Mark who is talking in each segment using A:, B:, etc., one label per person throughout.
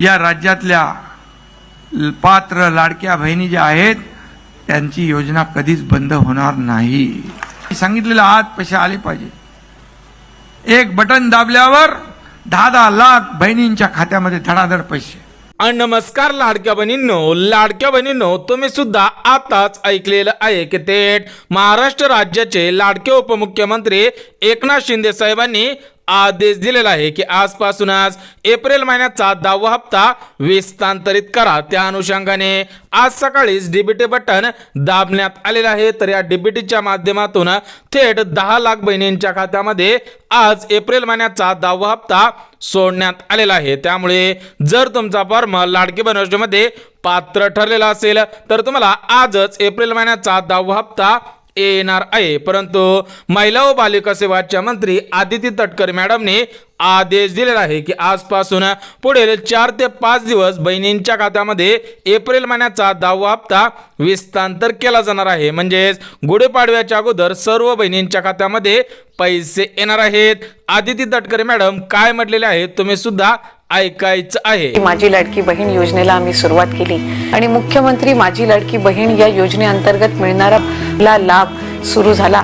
A: या राज्यातल्या पात्र लाडक्या बहिणी ज्या आहेत त्यांची योजना कधीच बंद होणार नाही। सांगितलेलं आज पैसे आले पाहिजे। एक बटन दाबल्यावर 10-10 लाख बहिणींच्या खात्यामध्ये धडाधड पैसे।
B: नमस्कार लाडक्या बहिणींनो, तुम्ही सुद्धा आताच ऐकलेलं आहे की थेट महाराष्ट्र राज्याचे लाडके उपमुख्यमंत्री एकनाथ शिंदे साहेबांनी आदेश दिलेला आहे की आजपासूनच एप्रिल महिन्याचा 10वा हप्ता विस्तारित करा। त्या अनुषंगाने आज सकाळीच डीबीटी बटन दाबण्यात आलेलं आहे। तर या डीबीटीच्या माध्यमातून थेट 10 लाख बहिणींच्या खात्यामध्ये आज एप्रिल महिन्याचा 10वा हप्ता सोडण्यात आलेला आहे। त्यामुळे जर तुमचा फॉर्म लाडकी बहीण योजनेमध्ये पात्र ठरलेला असेल तर तुम्हाला आजच एप्रिल महिन्याचा 10वा हप्ता येणार आहे। परंतु महिला व बालिका सेवाच्या मंत्री आदिती तटकरे मॅडमने आदेश दिलेला आहे की आजपासून पुढील 4 ते 5 दिवस बहिणींच्या खात्यामध्ये एप्रिल महिन्याचा 10वा हप्ता विस्तारित केला जाणार आहे। म्हणजेच गुढीपाडव्याच्या अगोदर सर्व बहिणींच्या खात्यामध्ये पैसे येणार आहेत। आदिती तटकरे मॅडम काय म्हटलेले आहेत तुम्ही सुद्धा ऐकायचं आहे।
C: माझी लाडकी बहीण योजनेला आम्ही सुरुवात केली आणि मुख्यमंत्री माझी लाडकी बहीण या योजनेअंतर्गत मिळणारा लाभ सुरू झाला।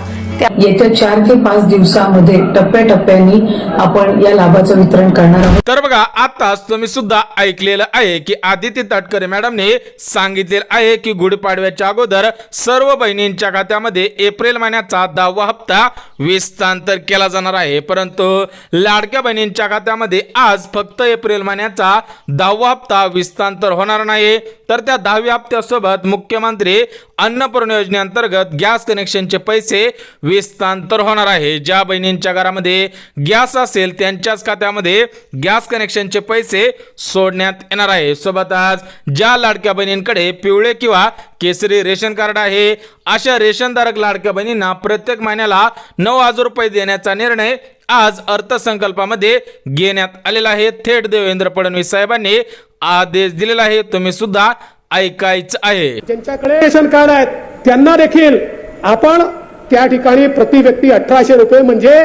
D: येत्या 4 ते 5 दिवसांमध्ये टप्प्याटप्प्याने आपण या लाभाचं वितरण करणार आहोत।
B: तर बघा आताच तुम्ही सुद्धा ऐकलेलं आहे की आदिती तटकरे मॅडमने सांगितलेलं आहे की गुढीपाडव्याच्या अगोदर सर्व बहिणींच्या खात्यामध्ये एप्रिल महिन्याचा 10वा हप्ता विस्तारित केला जाणार आहे। परंतु लाडक्या बहिणींच्या खात्यामध्ये आज फक्त एप्रिल महिन्याचा 10वा हप्ता विस्तारित होणार नाही, तर त्या 10व्या हप्त्यासोबत मुख्यमंत्री अन्नपूर्णा योजनेअंतर्गत गॅस कनेक्शनचे पैसे विस्तारित होणार आहे। ज्या बहिणींच्या घरामध्ये गॅस असेल त्यांच्याच खात्यामध्ये गॅस कनेक्शनचे पैसे सोडण्यात येणार आहे। सोबतच ज्या लाडक्या बहिणींकडे पिवळे किंवा केसरी रेशन कार्ड आहे अशा रेशनधारक लाडक्या बहिणींना प्रत्येक महिन्याला 9,000 रुपये देण्याचा निर्णय आज अर्थसंकल्पामध्ये घेण्यात आलेला आहे। थेट देवेंद्र फडणवीस साहेबांनी आदेश दिलेला आहे, तुम्ही सुद्धा ऐकायचं आहे।
E: ज्यांच्याकडे रेशन कार्ड आहेत त्यांना देखील आपण त्या ठिकाणी प्रति व्यक्ती 1800 रुपये म्हणजे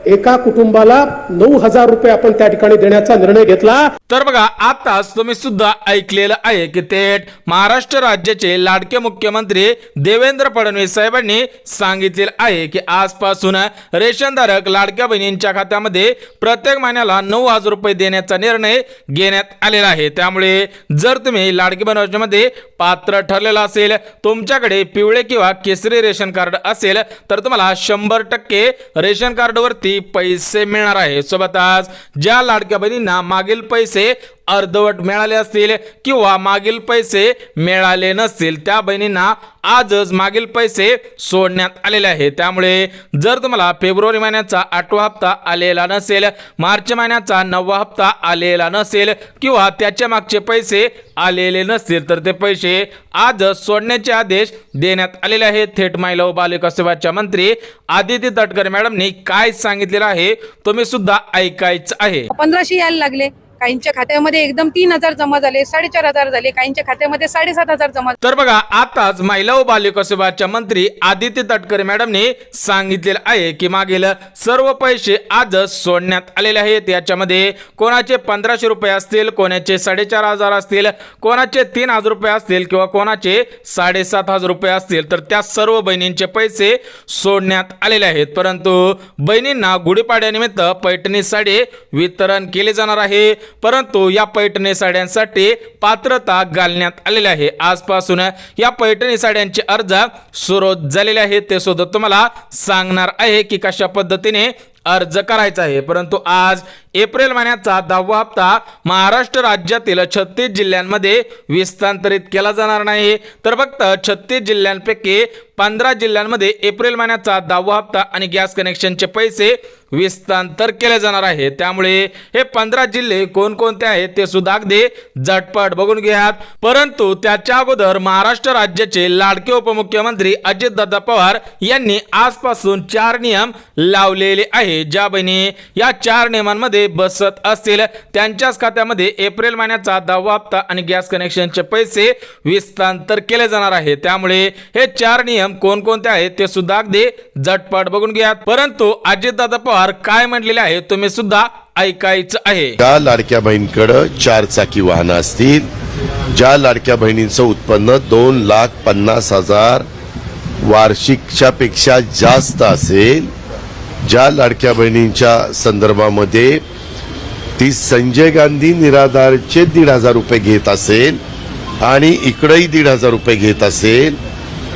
E: एका कुटुंबाला 9,000 रुपये आपण त्या ठिकाणी देण्याचा निर्णय घेतला।
B: तर बघा आताच तुम्ही सुद्धा ऐकलेलं आहे की थेट महाराष्ट्र राज्याचे लाडके मुख्यमंत्री देवेंद्र फडणवीस साहेबांनी सांगितलेलं आहे की आजपासून रेशनधारक लाडक्या बहिणींच्या खात्यामध्ये प्रत्येक महिन्याला 9,000 रुपये देण्याचा निर्णय घेण्यात आलेला आहे। त्यामुळे जर तुम्ही लाडकी बहीण योजनेमध्ये पात्र ठरलेला असेल, तुमच्याकडे पिवळे किंवा केसरी रेशन कार्ड असेल तर तुम्हाला 100% रेशन कार्डवरती पैसे मिळणार आहे। सोबतच ज्या लाडक्या बहिणींना मागील पैसे अर्धवट मिळाले असतील किंवा मागील पैसे मिळाले नसतील त्या बहिणींना आजच मागील पैसे सोडण्यात आलेले आहेत। त्यामुळे जर तुम्हाला फेब्रुवारी महिन्याचा 8वा हप्ता आलेला नसेल, मार्च महिन्याचा 9वा हप्ता आलेला नसेल किंवा त्याच्या मागचे पैसे आलेले नसतील तर ते पैसे आजच सोडण्याचे आदेश देण्यात आलेले आहेत। थेट महिला व बालिका सेवाच्या मंत्री आदिती तटकरे मॅडमनी काय सांगितलेलं आहे तुम्ही सुद्धा ऐकायचं आहे।
F: 1500 यायला लागले, काहींच्या खात्यामध्ये एकदम 3,000 जमा झाले, 4,500 झाले, काहींच्या खात्यामध्ये 7,500 जमा।
B: तर बघा आताच महिला व बालिका सेवाच्या मंत्री आदिती तटकरे मॅडमने सांगितलेलं आहे की मागील सर्व पैसे आजच सोडण्यात आलेले आहेत। याच्यामध्ये कोणाचे 1,500 रुपये असतील, कोणाचे 4,500 असतील, कोणाचे 3,000 रुपये असतील किंवा कोणाचे 7,500 रुपये असतील तर त्या सर्व बहिणींचे पैसे सोडण्यात आलेले आहेत। परंतु बहिणींना गुढीपाडव्यानिमित्त पैठणी साडी वितरण केले जाणार आहे, परंतु या पैठणी साड्यांसाठी पात्रता घालण्यात आलेली आहे। आजपासून या पैठणी साड्यांचे अर्ज सुरू झालेले आहेत, ते सुद्धा तुम्हाला सांगणार आहे की कशा पद्धतीने अर्ज करायचा आहे। परंतु आज एप्रिल महिन्याचा 10वा हप्ता महाराष्ट्र राज्यातील 36 जिल्ह्यांमध्ये विस्तारित केला जाणार नाही, तर फक्त 36 जिल्ह्यांपैकी 15 जिल्ह्यांमध्ये एप्रिल महिन्याचा 10वा हप्ता आणि गॅस कनेक्शनचे पैसे विस्तारित केले जाणार आहे। त्यामुळे हे 15 जिल्हे कोणकोणते आहेत ते सुद्धा अगदी झटपट बघून घ्यात। परंतु त्याच्या अगोदर महाराष्ट्र राज्याचे लाडके उपमुख्यमंत्री अजितदादा पवार यांनी आजपासून 4 नियम लावलेले आहेत। ज्या बहिणी या 4 नियमांमध्ये बसत असतील त्यांच्याच खात्यामध्ये एप्रिल महिन्याचा 10वा हप्ता आणि गॅस कनेक्शनचे पैसे विस्तारित केले जाणार आहे। त्यामुळे हे 4 नियम कोणकोणते आहेत ते सुद्धा अगदी झटपट बघून घ्या। परंतु अजितदादा पवार काय म्हटलेले आहे तुम्ही सुद्धा ऐकायचं आहे.
G: ज्या लाडक्या बहिणीकडे 4 चाकी वाहनं असतील, ज्या लाडक्या बहिणींचं उत्पन्न 2,50,000 वार्षिकच्या पेक्षा जास्त असेल, ज्या लाडक्या बहिणींच्या संदर्भामध्ये ती संजय गांधी निराधारचे 1,500 रुपये घेत असेल आणि इकडेही 1,500 रुपये घेत असेल,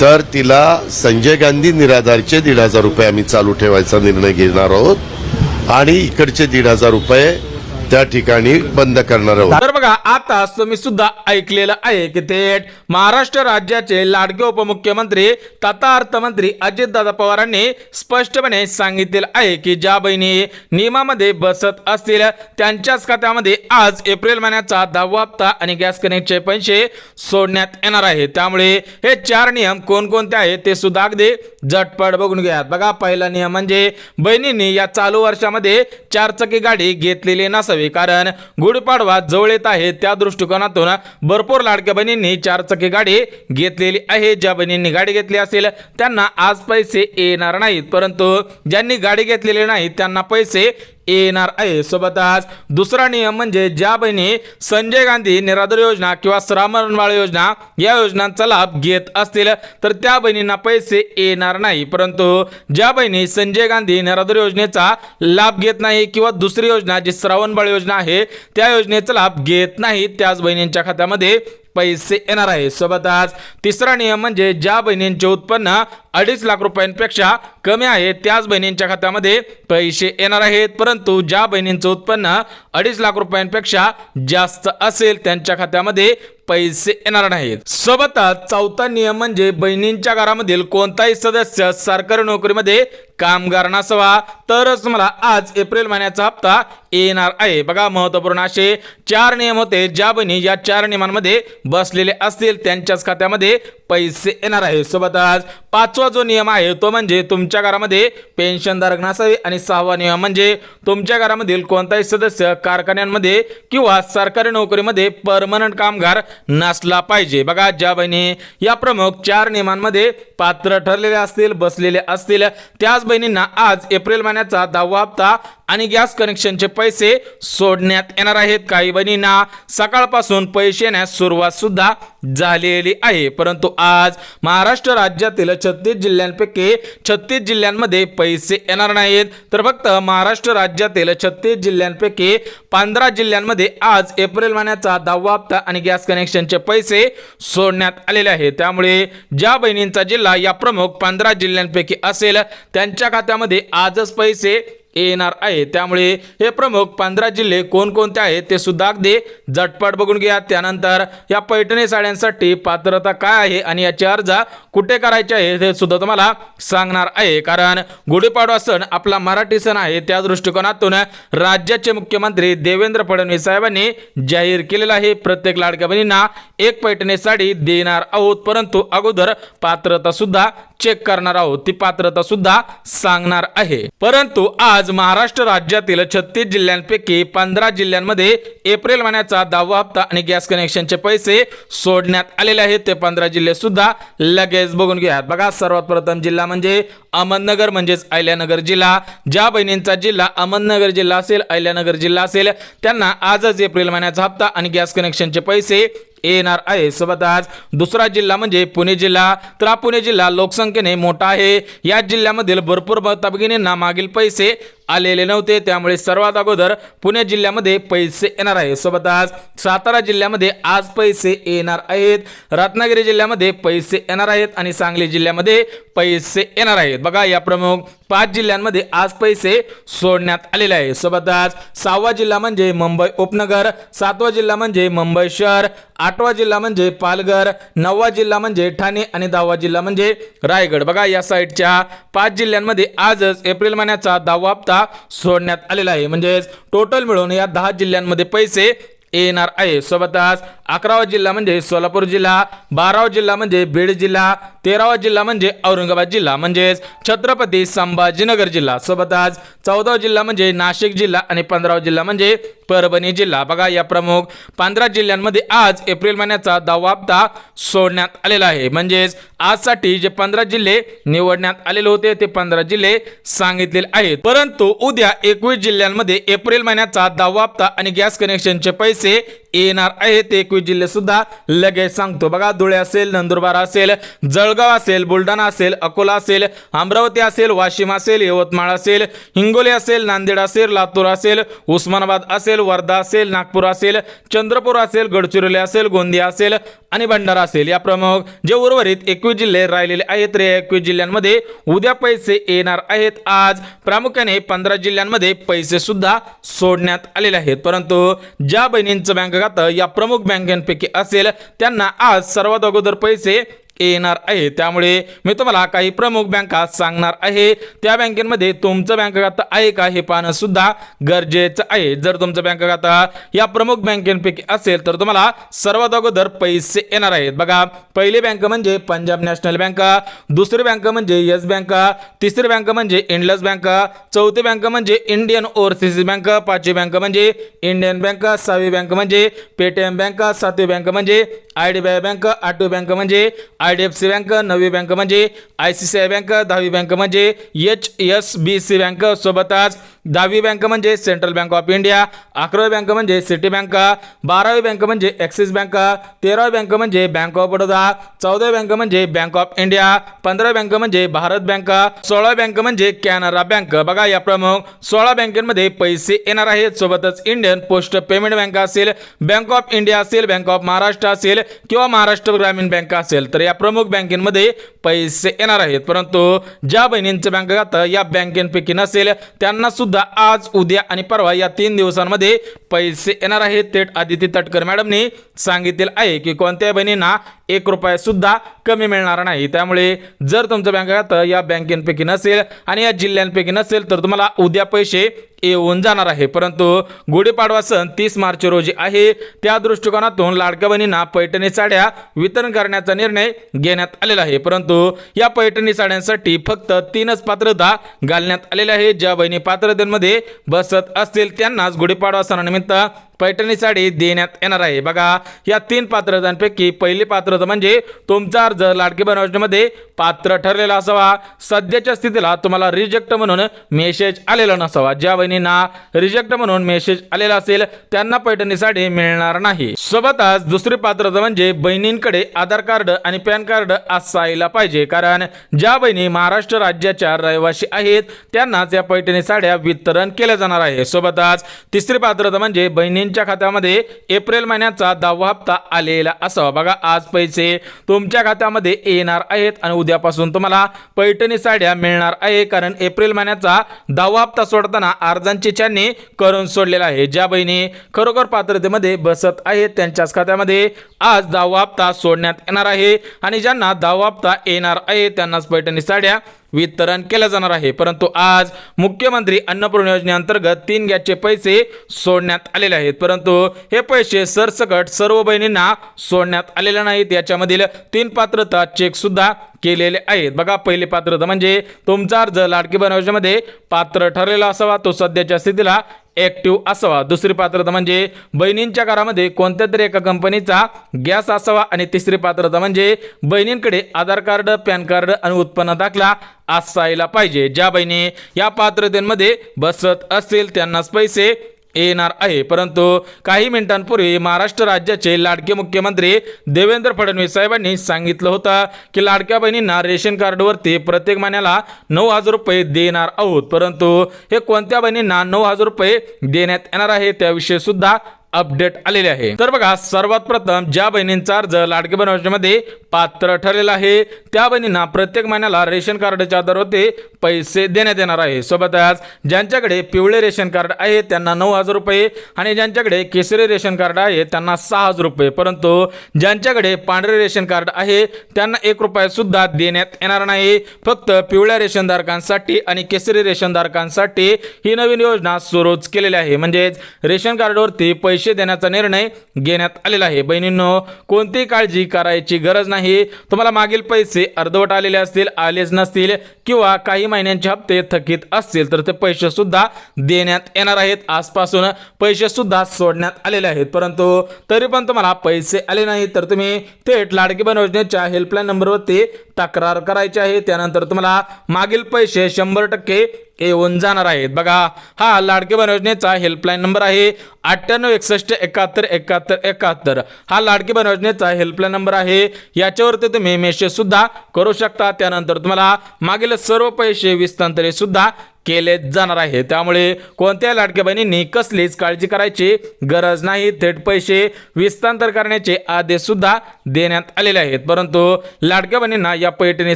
G: तर तिला संजय गांधी निराधारचे 1,500 रुपये आम्ही चालू ठेवायचा निर्णय घेणार आहोत आणि इकडचे 1,500 रुपये त्या ठिकाणी बंद करणार आहोत.
B: तर बघा, आता तुम्ही सुद्धा ऐकलेलं आहे की थेट महाराष्ट्र राज्याचे लाडके उपमुख्यमंत्री तथा अर्थमंत्री अजितदादा पवारांनी स्पष्टपणे सांगितलेलं आहे की ज्या बहिणी नियमामध्ये बसत असतील त्यांच्याच खात्यामध्ये आज एप्रिल महिन्याचा 10वा हप्ता आणि गॅस कनेक्टचे पैसे सोडण्यात येणार आहे. त्यामुळे हे 4 नियम कोणकोणते आहेत ते सुद्धा अगदी झटपट बघून घ्या. बघा, पहिला नियम म्हणजे बहिणींनी या चालू वर्षामध्ये 4 चाकी गाडी घेतलेली नसावी, कारण गुढीपाडवा जवळ येत आहे. त्या दृष्टिकोनातून भरपूर लाडक्या बहिणींनी 4 चाकी गाडी घेतलेली आहे. ज्या बहिणींनी गाडी घेतली असेल त्यांना आज पैसे येणार नाहीत, परंतु ज्यांनी गाडी घेतलेली नाही त्यांना पैसे येणार आहे. सोबतच दुसरा नियम म्हणजे ज्या बहिणी संजय गांधी निराधार योजना किंवा श्रावण योजना या योजनांचा लाभ घेत असतील तर त्या बहिणींना पैसे येणार नाही, परंतु ज्या बहिणी संजय गांधी निराधार योजनेचा लाभ घेत नाही किंवा दुसरी योजना जी श्रावण योजना आहे त्या योजनेचा लाभ घेत नाही त्याच बहिणींच्या खात्यामध्ये पैसे येणार आहे. सोबतच तिसरा नियम म्हणजे ज्या बहिणींचे उत्पन्न 2.5 लाख रुपयांपेक्षा कमी आहे त्याच बहिणींच्या खात्यामध्ये पैसे येणार आहेत, परंतु ज्या बहिणींचं उत्पन्न 2.5 लाख रुपयांपेक्षा जास्त असेल त्यांच्या खात्यामध्ये पैसे येणार नाहीत. सोबतच चौथा नियम म्हणजे बहिणींच्या घरामधील कोणताही सदस्य सरकारी नोकरीमध्ये कामगार नसावा तरच मला आज एप्रिल महिन्याचा हप्ता येणार आहे. बघा, महत्त्वपूर्ण असे 4 नियम होते. ज्या बहिणी या 4 नियमांमध्ये बसलेले असतील त्यांच्याच खात्यामध्ये पैसे येणार आहे. सोबतच 5वा जो नियम आहे तो म्हणजे तुमच्या घरामध्ये पेन्शनधारक नसावे आणि 6वा नियम म्हणजे तुमच्या घरामधील कोणताही सदस्य कारखान्यांमध्ये किंवा सरकारी नोकरीमध्ये परमनंट कामगार नसला पाहिजे. बघा, ज्या बहिणी या प्रमुख 4 नियमांमध्ये पात्र ठरलेले असतील, बसलेले असतील, त्याच बहिणींना आज एप्रिल महिन्याचा 10वा हप्ता आणि गॅस कनेक्शनचे पैसे सोडण्यात येणार आहेत. काही बहिणींना सकाळपासून पैसे येण्यास सुरुवात सुद्धा झालेली आहे, परंतु आज महाराष्ट्र राज्यातील 36 जिल्ह्यांपैकी 36 जिल्ह्यांमध्ये पैसे येणार नाहीत, तर फक्त महाराष्ट्र राज्यातील 36 जिल्ह्यांपैकी 15 जिल्ह्यांमध्ये आज एप्रिल महिन्याचा 10वा हप्ता आणि गॅस कनेक्शनचे पैसे सोडण्यात आलेले आहेत. त्यामुळे ज्या बहिणींचा जिल्हा या प्रमुख 15 जिल्ह्यांपैकी असेल त्यांच्या खात्यामध्ये आजच पैसे येणार आहे. त्यामुळे हे प्रमुख 15 जिल्हे कोणकोणते आहेत ते सुद्धा अगदी झटपट बघून घ्या. त्यानंतर या पैठणी साड्यांसाठी पात्रता काय आहे आणि याचे अर्ज कुठे करायचे आहे हे सुद्धा तुम्हाला सांगणार आहे, कारण गुढीपाडवा सण आपला मराठी सण आहे. त्या दृष्टिकोनातून राज्याचे मुख्यमंत्री देवेंद्र फडणवीस साहेबांनी जाहीर केलेला आहे प्रत्येक लाडक्या बहिणींना 1 पैठणी साडी देणार आहोत, परंतु अगोदर पात्रता सुद्धा चेक करणार आहोत, ती पात्रता सुद्धा सांगणार आहे. परंतु आज महाराष्ट्र राज्यातील 36 जिल्ह्यांपैकी 15 जिल्ह्यांमध्ये एप्रिल महिन्याचा 10वा हप्ता आणि गॅस कनेक्शनचे पैसे सोडण्यात आलेले आहेत. ते 15 जिल्हे सुद्धा लगेच बघून घ्या. बघा, सर्वात प्रथम जिल्हा म्हणजे अहमदनगर म्हणजेच अहिल्यानगर जिल्हा. ज्या बहिणींचा जिल्हा अहमदनगर जिल्हा असेल, अहिल्यानगर जिल्हा असेल त्यांना आजच एप्रिल महिन्याचा हप्ता आणि गॅस कनेक्शनचे पैसे येणार आहे. सोबतच दुसरा जिल्हा म्हणजे पुणे जिल्हा. तर हा पुणे जिल्हा लोकसंख्येने मोठा आहे. या जिल्ह्यामधील भरपूर मतदारांना मागील पैसे आलेले नव्हते, त्यामुळे सर्वात अगोदर पुणे जिल्ह्यामध्ये पैसे येणार आहे. सोबतच सातारा जिल्ह्यामध्ये आज पैसे येणार आहेत, रत्नागिरी जिल्ह्यामध्ये पैसे येणार आहेत आणि सांगली जिल्ह्यामध्ये पैसे येणार आहेत. बघा, या प्रमुख 5 जिल्ह्यांमध्ये आज पैसे सोडण्यात आलेले आहे. सोबतच 6वा जिल्हा म्हणजे मुंबई उपनगर, 7वा जिल्हा म्हणजे मुंबई शहर, 8वा जिल्हा म्हणजे पालघर, 9वा जिल्हा म्हणजे ठाणे आणि 10वा जिल्हा म्हणजे रायगड. बघा, या साईडच्या 5 जिल्ह्यांमध्ये आजच एप्रिल महिन्याचा 10वा हप्ता सोडण्यात आलेला आहे. म्हणजे टोटल मिळून या 10 जिल्ह्यांमध्ये पैसे येणार आहे. सोबतच 11वा जिल्हा म्हणजे सोलापूर जिल्हा, 12वा जिल्हा म्हणजे बीड जिल्हा, 13वा जिल्हा म्हणजे औरंगाबाद जिल्हा म्हणजेच छत्रपती संभाजीनगर जिल्हा, सोबतच 14वा जिल्हा म्हणजे नाशिक जिल्हा आणि 15वा जिल्हा म्हणजे परभणी जिल्हा. बघा या प्रमुख 15 जिल्ह्यांमध्ये आज एप्रिल महिन्याचा 10वा हप्ता सोडण्यात आलेला आहे. म्हणजेच आजसाठी जे 15 जिल्हे निवडण्यात आलेले होते ते 15 जिल्हे सांगितलेले आहेत. परंतु उद्या 21 जिल्ह्यांमध्ये एप्रिल महिन्याचा 10वा हप्ता आणि गॅस कनेक्शनचे पैसे येणार आहेत. 21 जिल्हे सुद्धा लगेच सांगतो. बघा धुळे असेल, नंदुरबार असेल, जळगाव असेल, बुलढाणा असेल, अकोला असेल, अमरावती असेल, वाशिम असेल, यवतमाळ असेल, हिंगोली असेल, नांदेड असेल, लातूर असेल, उस्मानाबाद असेल, वर्धा असेल, नागपूर असेल, चंद्रपूर असेल, गडचिरोली असेल, गोंदिया असेल आणि भंडारा असेल. या प्रमुख जे उर्वरित 21 जिल्हे राहिलेले आहेत रे 21 जिल्ह्यांमध्ये उद्या पैसे येणार आहेत. आज प्रामुख्याने 15 जिल्ह्यांमध्ये पैसे सुद्धा सोडण्यात आलेले आहेत. परंतु ज्या बहिणींचं बँक खातं या प्रमुख बँकांपैकी असेल त्यांना आज सर्वात अगोदर पैसे येणार आहे. त्यामुळे मी तुम्हाला काही प्रमुख बँका सांगणार आहे. त्या बँकेमध्ये तुमचं बँक खातं आहे का हे पाहणं सुद्धा गरजेचं आहे. जर तुमचं बँक खातं या प्रमुख बँकेपैकी असेल तर तुम्हाला सर्वात अगोदर पैसे येणार आहेत. बघा पहिली बँक म्हणजे पंजाब नॅशनल बँक, दुसरी बँक म्हणजे येस बँक, तिसरी बँक म्हणजे इंडस बँक, चौथी बँक म्हणजे इंडियन ओव्हरसीज बँक, पाचवी बँक म्हणजे इंडियन बँक, सहावी बँक म्हणजे पेटीएम बँक, सातवी बँक म्हणजे IDBI बँक, आठवी बँक म्हणजे IDFC बँक, नववी बँक म्हणजे ICICI बँक, 10वी बँक म्हणजे HSBC बँक, सोबतच 10वी बँक म्हणजे सेंट्रल बँक ऑफ इंडिया, 11वी बँक म्हणजे सिटी बँक, 12वी बँक म्हणजे ॲक्सिस बँक, 13वी बँक म्हणजे बँक ऑफ बडोदा, 14वी बँक म्हणजे बँक ऑफ इंडिया, 15वी बँक म्हणजे भारत बँक, 16वी बँक म्हणजे कॅनरा बँक. बघा या प्रमुख 16 बँकेमध्ये पैसे येणार आहेत. सोबतच इंडियन पोस्ट पेमेंट बँक असेल, बँक ऑफ इंडिया असेल, बँक ऑफ महाराष्ट्र असेल किंवा महाराष्ट्र ग्रामीण बँक असेल तर या प्रमुख बँकेमध्ये पैसे येणार आहेत. परंतु ज्या बहिणींचं बँक खातं या बँकेपैकी नसेल त्यांना सुद्धा आज, उद्या आणि परवा या 3 दिवसांमध्ये पैसे येणार आहेत. थेट आदिती तटकर मॅडमनी सांगितले आहे की कोणत्या बहिणींना 1 रुपया सुद्धा कमी मिळणार नाही. त्यामुळे जर तुमचं बँक खातं या बँकेपैकी नसेल आणि या जिल्ह्यांपैकी नसेल तर तुम्हाला उद्या पैसे येऊन जाणार आहे. परंतु गुढीपाडवा सण 30 मार्च रोजी आहे. त्या दृष्टिकोनातून लाडक्या बहिणींना पैठणी साड्या वितरण करण्याचा निर्णय घेण्यात आलेला आहे. परंतु या पैठणी साड्यांसाठी फक्त 3च पात्रता घालण्यात आलेल्या आहे. ज्या बहिणी पात्रतेमध्ये बसत असतील त्यांनाच गुढीपाडवा सणानिमित्त पैठणी साडी देण्यात येणार आहे. बघा या 3 पात्रतांपैकी पहिली पात्रता म्हणजे तुमचा अर्ज लाडकी बहीण योजनेमध्ये पात्र ठरलेला असावा. सध्याच्या स्थितीला तुम्हाला रिजेक्ट म्हणून मेसेज आलेला नसावा. ज्या बहिणींना रिजेक्ट म्हणून मेसेज आलेला असेल त्यांना पैठणी साडी मिळणार नाही. सोबतच दुसरी पात्रता म्हणजे बहिणींकडे आधार कार्ड आणि पॅन कार्ड असायला पाहिजे. कारण ज्या बहिणी महाराष्ट्र राज्याच्या रहिवासी आहेत त्यांनाच या पैठणी साड्या वितरण केल्या जाणार आहे. सोबतच तिसरी पात्रता म्हणजे बहिणींच्या खात्यामध्ये एप्रिल महिन्याचा 10वा हप्ता आलेला असावा. बघा आज पैसे तुमच्या खात्यामध्ये येणार आहेत आणि उद्यापासून तुम्हाला पैठणी साड्या मिळणार आहे. कारण एप्रिल महिन्याचा 10वा हप्ता सोडताना अर्जांची छाननी करून सोडलेला आहे. ज्या बहिणी खरोखर पात्रतेमध्ये बसत आहेत त्यांच्याच खात्यामध्ये आज 10वा हप्ता सोडण्यात येणार आहे आणि ज्यांना 10वा हप्ता येणार आहे त्यांनाच पैठणी साड्या वितरण केलं जाणार आहे. परंतु आज मुख्यमंत्री अन्नपूर्णा योजनेअंतर्गत 3 गॅसचे पैसे सोडण्यात आलेले आहेत. परंतु हे पैसे सरसकट सर्व बहिणींना सोडण्यात आलेले नाहीत. याच्यामधील 3 पात्रता चेक सुद्धा केलेले आहेत. बघा पहिली पात्रता म्हणजे तुमचा अर्ज लाडकी बहीण योजनेमध्ये पात्र ठरलेला असावा, तो सध्याच्या स्थितीला ऍक्टिव्ह असावा. दुसरी पात्रता म्हणजे बहिणींच्या घरामध्ये कोणत्या तरी एका कंपनीचा गॅस असावा आणि तिसरी पात्रता म्हणजे बहिणींकडे आधार कार्ड, पॅन कार्ड आणि उत्पन्न दाखला असायला पाहिजे. ज्या बहिणी या पात्रतेमध्ये बसत असतील त्यांनाच पैसे येणार आहे. परंतु काही मिनिटांपूर्वी महाराष्ट्र राज्याचे लाडके मुख्यमंत्री देवेंद्र फडणवीस साहेबांनी सांगितलं होतं की लाडक्या बहिणींना रेशन कार्डवरती प्रत्येक महिन्याला 9,000 रुपये देणार आहोत. परंतु हे कोणत्या बहिणींना 9,000 रुपये देण्यात येणार आहे त्याविषयी सुद्धा अपडेट आलेले आहे. तर बघा सर्वात प्रथम ज्या बहिणींचा अर्ज लाडकी बहीण योजनेमध्ये पात्र ठरलेला आहे त्या बहिणींना प्रत्येक महिन्याला रेशन कार्डच्या आधारावरती पैसे देण्यात येणार आहे. सोबतच ज्यांच्याकडे पिवळे रेशन कार्ड आहे त्यांना 9,000 रुपये आणि ज्यांच्याकडे केसरी रेशन कार्ड आहे त्यांना 6,000 रुपये. परंतु ज्यांच्याकडे पांढरे रेशन कार्ड आहे त्यांना 1 रुपया सुद्धा देण्यात येणार नाही. फक्त पिवळ्या रेशनधारकांसाठी आणि केसरी रेशनधारकांसाठी ही नवीन योजना सुरूच केलेली आहे. म्हणजेच रेशन कार्डवरती पैसे पैसे देण्याचा निर्णय घेण्यात आलेला आहे. बहिणींनो, कोणतीही काळजी करायची गरज नाही. तुम्हाला मागील पैसे अर्धवट आलेले असतील, आलेच नसतील किंवा काही महिन्यांचे हप्ते थकीत असतील तर ते पैसे सुद्धा देण्यात येणार आहेत. आजपासून पैसे सुद्धा सोडण्यात आलेले आहेत. परंतु तरी पण तुम्हाला पैसे आले नाही तर तुम्ही थेट लाडकी बहीण योजनेच्या हेल्पलाईन नंबरवरती तक्रार करायची आहे. त्यानंतर तुम्हाला मागील पैसे 100% येऊन जाणार आहेत. बघा, हा लाडकी बहीण योजनेचा हेल्पलाईन नंबर आहे 9861717171. हा लाडकी बहीण योजनेचा हेल्पलाईन नंबर आहे. याच्यावरती तुम्ही मेसेज सुद्धा करू शकता. त्यानंतर तुम्हाला मागील सर्व पैसे विस्तांतरित सुद्धा केले जाणार आहे. त्यामुळे कोणत्या लाडक्या बहिणींनी कसलीच काळजी करायची गरज नाही. थेट पैसे विस्तांतर करण्याचे आदेश सुद्धा देण्यात आलेले आहेत. परंतु लाडक्या बहिणींना या पैठणी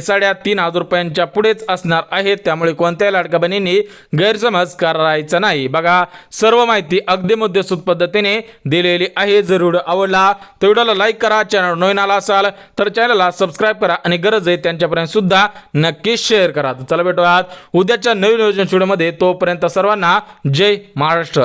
B: साड्या 3,000 रुपयांच्या पुढेच असणार आहेत. त्यामुळे कोणत्याही लाडक्या बहिणींनी गैरसमज करायचा नाही. बघा, सर्व माहिती अगदी मुद्देसूद पद्धतीने दिलेली आहे. जर व्हिडिओ आवडला तर व्हिडिओला लाईक करा. चॅनल नवीन आला असाल तर चॅनलला सबस्क्राईब करा आणि गरज आहे त्यांच्यापर्यंत सुद्धा नक्की शेअर करा. चला भेटूयात उद्याच्या नवीन व्हिडिओमध्ये. तोपर्यंत सर्वांना जय महाराष्ट्र.